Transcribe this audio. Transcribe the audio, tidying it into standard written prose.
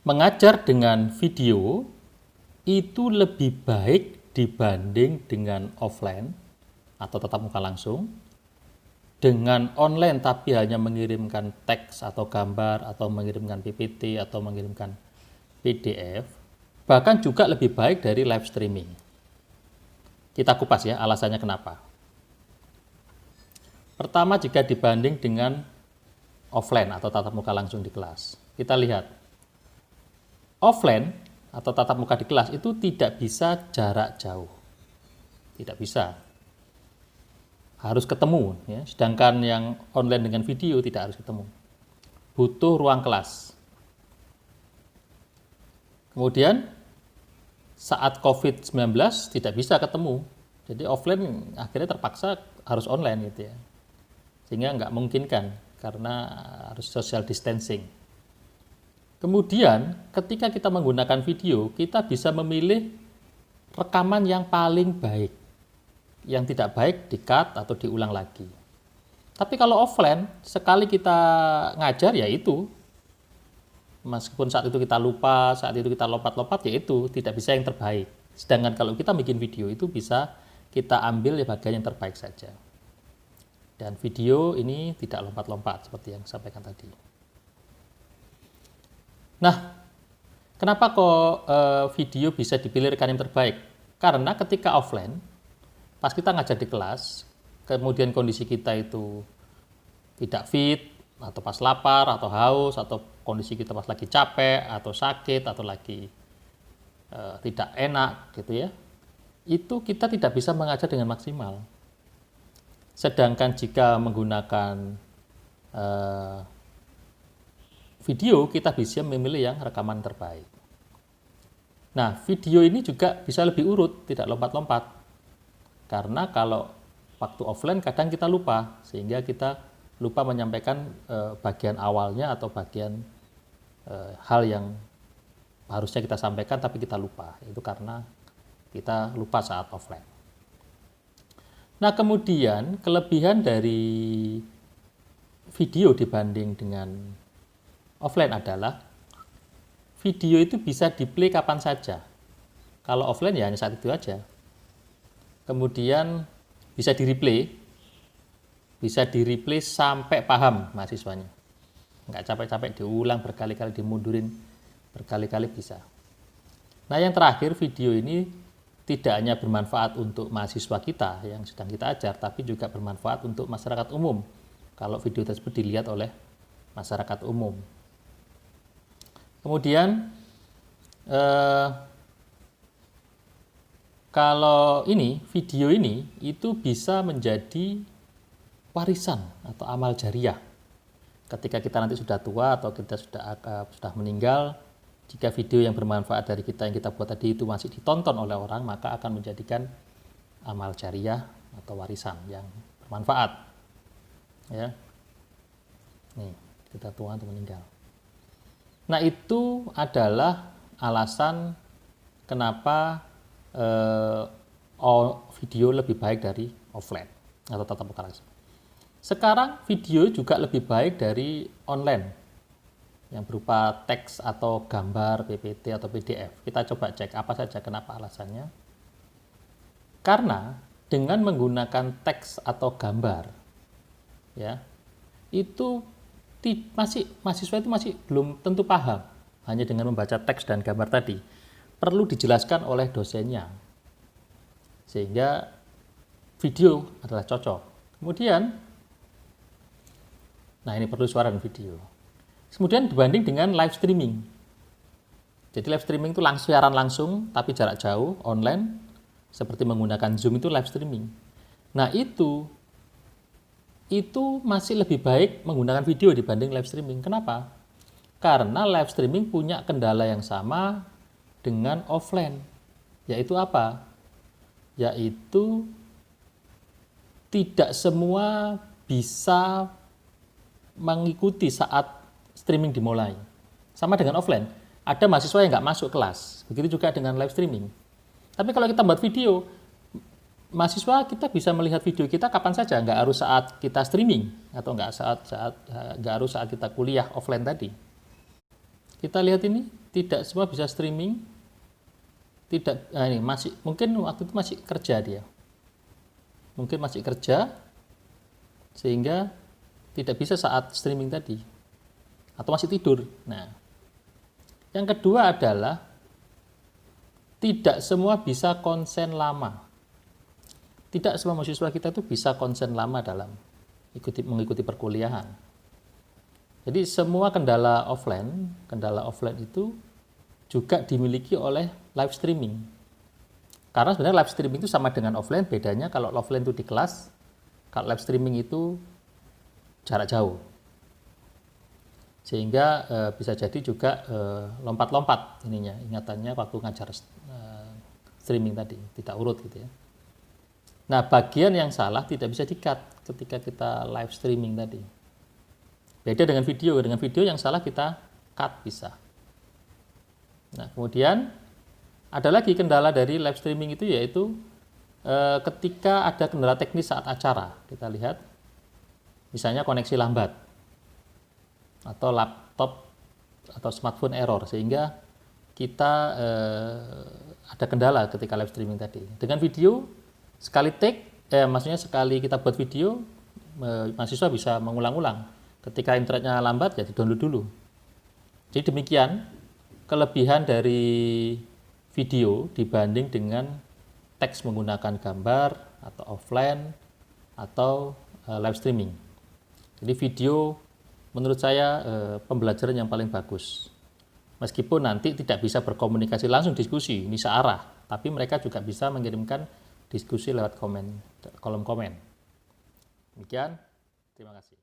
mengajar dengan video itu lebih baik dibanding dengan offline atau tatap muka langsung. Dengan online tapi hanya mengirimkan teks atau gambar atau mengirimkan PPT atau mengirimkan PDF, bahkan juga lebih baik dari live streaming. Kita kupas ya alasannya kenapa. Pertama, jika dibanding dengan offline atau tatap muka langsung di kelas, kita lihat offline atau tatap muka di kelas itu tidak bisa jarak jauh, tidak bisa, harus ketemu ya. Sedangkan yang online dengan video tidak harus ketemu, butuh ruang kelas. Kemudian saat COVID-19 tidak bisa ketemu, jadi offline akhirnya terpaksa harus online gitu ya, sehingga nggak memungkinkan karena harus social distancing. Kemudian ketika kita menggunakan video, kita bisa memilih rekaman yang paling baik. Yang tidak baik di-cut atau diulang lagi. Tapi kalau offline, sekali kita ngajar ya itu. Meskipun saat itu kita lupa, saat itu kita lompat-lompat, ya itu tidak bisa yang terbaik. Sedangkan kalau kita bikin video itu bisa kita ambil ya bagian yang terbaik saja. Dan video ini tidak lompat-lompat seperti yang saya sampaikan tadi. Nah, kenapa kok video bisa dipilih rekan yang terbaik? Karena ketika offline, pas kita ngajar di kelas, kemudian kondisi kita itu tidak fit, atau pas lapar, atau haus, atau kondisi kita pas lagi capek, atau sakit, atau lagi tidak enak gitu ya, itu kita tidak bisa mengajar dengan maksimal. Sedangkan jika menggunakan video, kita bisa memilih yang rekaman terbaik. Nah, video ini juga bisa lebih urut, tidak lompat-lompat. Karena kalau waktu offline kadang kita lupa, sehingga kita lupa menyampaikan bagian awalnya atau bagian hal yang harusnya kita sampaikan tapi kita lupa. Itu karena kita lupa saat offline. Nah, kemudian kelebihan dari video dibanding dengan offline adalah video itu bisa di-play kapan saja. Kalau offline ya hanya saat itu aja. Kemudian bisa di-replay sampai paham mahasiswanya. Nggak capek-capek diulang berkali-kali, dimundurin berkali-kali bisa. Nah, yang terakhir, video ini tidak hanya bermanfaat untuk mahasiswa kita yang sedang kita ajar, tapi juga bermanfaat untuk masyarakat umum kalau video tersebut dilihat oleh masyarakat umum. Kemudian kalau video ini itu bisa menjadi warisan atau amal jariah. Ketika kita nanti sudah tua atau kita sudah meninggal, jika video yang bermanfaat dari kita yang kita buat tadi itu masih ditonton oleh orang, maka akan menjadikan amal jariah atau warisan yang bermanfaat. Ya. Nih, kita tua atau meninggal. Nah, itu adalah alasan kenapa video lebih baik dari offline atau tatap muka langsung. Sekarang video juga lebih baik dari online yang berupa teks atau gambar, PPT atau PDF. Kita coba cek apa saja kenapa alasannya. Karena dengan menggunakan teks atau gambar, ya, itu mahasiswa itu masih belum tentu paham hanya dengan membaca teks dan gambar tadi. Perlu dijelaskan oleh dosennya, sehingga video adalah cocok. Kemudian, nah ini perlu suara dan video. Kemudian dibanding dengan live streaming. Jadi live streaming itu siaran langsung, tapi jarak jauh, online, seperti menggunakan Zoom itu live streaming. Nah itu masih lebih baik menggunakan video dibanding live streaming. Kenapa? Karena live streaming punya kendala yang sama dengan offline. Yaitu apa? Yaitu tidak semua bisa mengikuti saat streaming dimulai. Sama dengan offline. Ada mahasiswa yang nggak masuk kelas. Begitu juga dengan live streaming. Tapi kalau kita buat video, mahasiswa kita bisa melihat video kita kapan saja, nggak harus saat kita streaming atau nggak harus saat kita kuliah offline tadi. Kita lihat ini, tidak semua bisa streaming. Tidak, ini masih mungkin waktu itu masih kerja dia. Mungkin masih kerja sehingga tidak bisa saat streaming tadi. Atau masih tidur. Nah, yang kedua adalah tidak semua bisa konsen lama. Tidak semua mahasiswa kita itu bisa konsen lama dalam mengikuti perkuliahan. Jadi semua kendala offline itu juga dimiliki oleh live streaming. Karena sebenarnya live streaming itu sama dengan offline, bedanya kalau offline itu di kelas, kalau live streaming itu jarak jauh. Sehingga bisa jadi juga lompat-lompat ininya, ingatannya waktu ngajar streaming tadi, tidak urut gitu ya. Nah, bagian yang salah tidak bisa di-cut ketika kita live streaming tadi. Beda dengan video yang salah kita cut bisa. Nah, kemudian ada lagi kendala dari live streaming itu yaitu ketika ada kendala teknis saat acara. Kita lihat misalnya koneksi lambat atau laptop atau smartphone error sehingga kita ada kendala ketika live streaming tadi. Dengan video sekali maksudnya sekali kita buat video mahasiswa bisa mengulang-ulang. Ketika internetnya lambat ya di-download dulu. Jadi demikian kelebihan dari video dibanding dengan teks menggunakan gambar atau offline atau live streaming. Jadi video menurut saya pembelajaran yang paling bagus. Meskipun nanti tidak bisa berkomunikasi langsung diskusi, ini searah, tapi mereka juga bisa mengirimkan diskusi lewat kolom komen. Demikian, terima kasih.